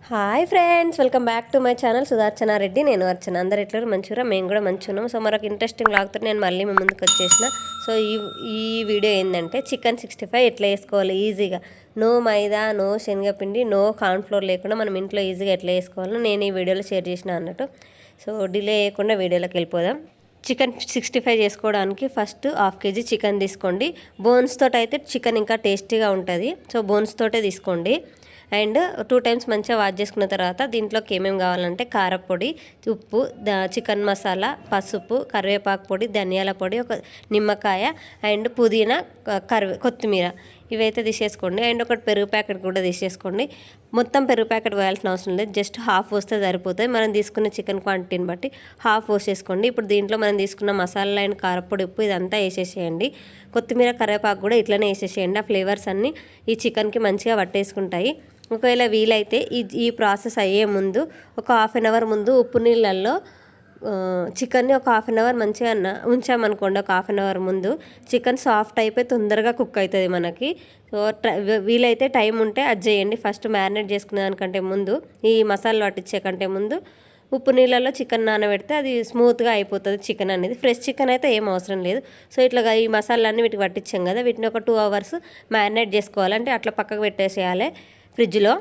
Hi friends, welcome back to my channel Sudarshana Reddy. నేను అర్చన. అందరు ఎట్లా మంచిగా, మేము కూడా మంచిగా ఉన్నాం. సో మరొక ఇంట్రెస్టింగ్ లాగుతో నేను మళ్ళీ మీ ముందుకు వచ్చేసిన. సో ఈ వీడియో ఏంటంటే చికెన్ 65 ఎట్లా వేసుకోవాలి ఈజీగా, నో మైదా, నో శనగపిండి, నో కార్న్ఫ్లోర్ లేకుండా మనం ఇంట్లో ఈజీగా ఎట్లా వేసుకోవాలో నేను ఈ వీడియోలో షేర్ చేసిన అన్నట్టు. సో డిలే చేయకుండా వీడియోలోకి వెళ్ళిపోదాం. చికెన్ 65 చేసుకోవడానికి ఫస్ట్ హాఫ్ కేజీ చికెన్ తీసుకోండి. బోన్స్ తోటి అయితే చికెన్ ఇంకా టేస్టీగా ఉంటుంది. సో బోన్స్ తోటే తీసుకోండి. అండ్ 2 టైమ్స్ మంచిగా వాష్ చేసుకున్న తర్వాత దీంట్లోకి ఏమేమి కావాలంటే కారపొడి, ఉప్పు, చికెన్ మసాలా, పసుపు, కరివేపాకు పొడి, ధనియాల పొడి, ఒక నిమ్మకాయ అండ్ పుదీనా, కొత్తిమీర ఇవైతే తీసేసుకోండి. అండ్ ఒకటి పెరుగు ప్యాకెట్ కూడా తీసేసుకోండి. మొత్తం పెరుగు ప్యాకెట్ వేయాల్సిన అవసరం లేదు, జస్ట్ హాఫ్ పోస్తే సరిపోతుంది. మనం తీసుకున్న చికెన్ క్వాంటిటీని బట్టి హాఫ్ పోసేసుకోండి. ఇప్పుడు దీంట్లో మనం తీసుకున్న మసాలా అండ్ కారపొడి, ఉప్పు ఇదంతా వేసేసేయండి. కొత్తిమీర, కరివేపాకు కూడా ఇట్లనే వేసేసేయండి. ఆ ఫ్లేవర్స్ అన్నీ ఈ చికెన్కి మంచిగా పట్టేసుకుంటాయి. ఒకవేళ వీలైతే ఈ ప్రాసెస్ అయ్యే ముందు ఒక హాఫ్ అన్ అవర్ ముందు ఉప్పు నీళ్ళల్లో చికెన్ని ఒక హాఫ్ అన్ అవర్ మంచిగా ఉంచామనుకోండి. ఒక హాఫ్ అన్ అవర్ ముందు చికెన్ సాఫ్ట్ అయిపోయి తొందరగా కుక్ అవుతుంది మనకి. సో వీలైతే టైం ఉంటే అది చేయండి. ఫస్ట్ మ్యారినేట్ చేసుకునే దానికంటే ముందు, ఈ మసాలా పట్టించే కంటే ముందు ఉప్పు నీళ్ళల్లో చికెన్ నానబెడితే అది స్మూత్గా అయిపోతుంది చికెన్ అనేది. ఫ్రెష్ చికెన్ అయితే ఏం అవసరం లేదు. సో ఇట్లా ఈ మసాలాన్ని వీటికి పట్టించాం కదా, వీటిని ఒక 2 అవర్స్ మ్యారినేట్ చేసుకోవాలి. అంటే అట్లా పక్కకు పెట్టేసేయాలి ఫ్రిడ్జ్లో.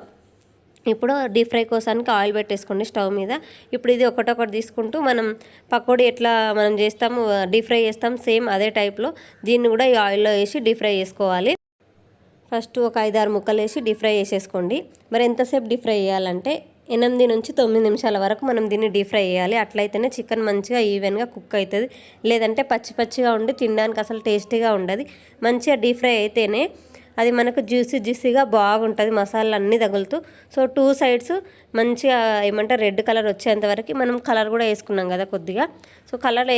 ఇప్పుడు డీప్ ఫ్రై కోసానికి ఆయిల్ పెట్టేసుకోండి స్టవ్ మీద. ఇప్పుడు ఇది ఒకటొకటి తీసుకుంటూ మనం పకోడీ ఎట్లా మనం చేస్తాము, డీప్ ఫ్రై చేస్తాం, సేమ్ అదే టైప్లో దీన్ని కూడా ఈ ఆయిల్లో వేసి డీప్ ఫ్రై చేసుకోవాలి. ఫస్ట్ ఒక 5-6 ముక్కలు వేసి డీప్ ఫ్రై చేసేసుకోండి. మరి ఎంతసేపు డీప్ ఫ్రై చేయాలంటే 8 నుంచి 9 నిమిషాల వరకు మనం దీన్ని డీప్ ఫ్రై చేయాలి. అట్లయితేనే చికెన్ మంచిగా ఈవెన్గా కుక్ అవుతుంది. లేదంటే పచ్చి పచ్చిగా ఉండి తినడానికి అసలు టేస్టీగా ఉండదు. మంచిగా డీప్ ఫ్రై అయితేనే అది మనకు జ్యూసీగా బాగుంటుంది, మసాలా అన్నీ తగులుతూ. సో 2 సైడ్స్ మంచిగా ఏమంటే రెడ్ కలర్ వచ్చేంత వరకు మనం కలర్ కూడా వేసుకున్నాం కదా కొద్దిగా. సో కలర్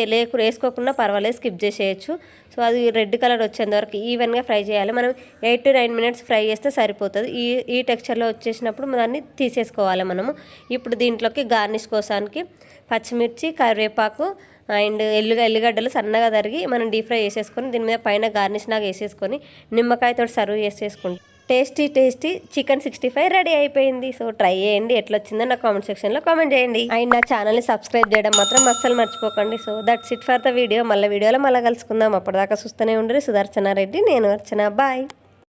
వేసుకోకుండా పర్వాలేదు, స్కిప్ చేసేయచ్చు. సో అది రెడ్ కలర్ వచ్చేంత వరకు ఈవెన్గా ఫ్రై చేయాలి. మనం 8 to 9 మినిట్స్ ఫ్రై చేస్తే సరిపోతుంది. ఈ టెక్స్చర్లో వచ్చేసినప్పుడు దాన్ని తీసేసుకోవాలి మనము. ఇప్పుడు దీంట్లోకి గార్నిష్ కోసానికి పచ్చిమిర్చి, కరివేపాకు అండ్ ఎల్లిగడ్డలు సన్నగా తరిగి మనం డీప్ ఫ్రై చేసేసుకొని దీని మీద పైన గార్నిష్ లాగా వేసేసుకొని నిమ్మకాయతో సర్వ్ చేసేసుకుంటాం. టేస్టీ చికెన్ 65 రెడీ అయిపోయింది. సో ట్రై చేయండి, ఎట్లా వచ్చిందో నా కామెంట్ సెక్షన్లో కామెంట్ చేయండి. అండ్ నా ఛానల్ని సబ్స్క్రైబ్ చేయడం మాత్రం అస్సలు మర్చిపోకండి. So that's it for the video. మళ్ళీ వీడియోలో మళ్ళీ కలుసుకుందాం. అప్పటిదాకా చూస్తూనే ఉండరు. సుదర్శన రెడ్డి, నేను అర్చన. బాయ్.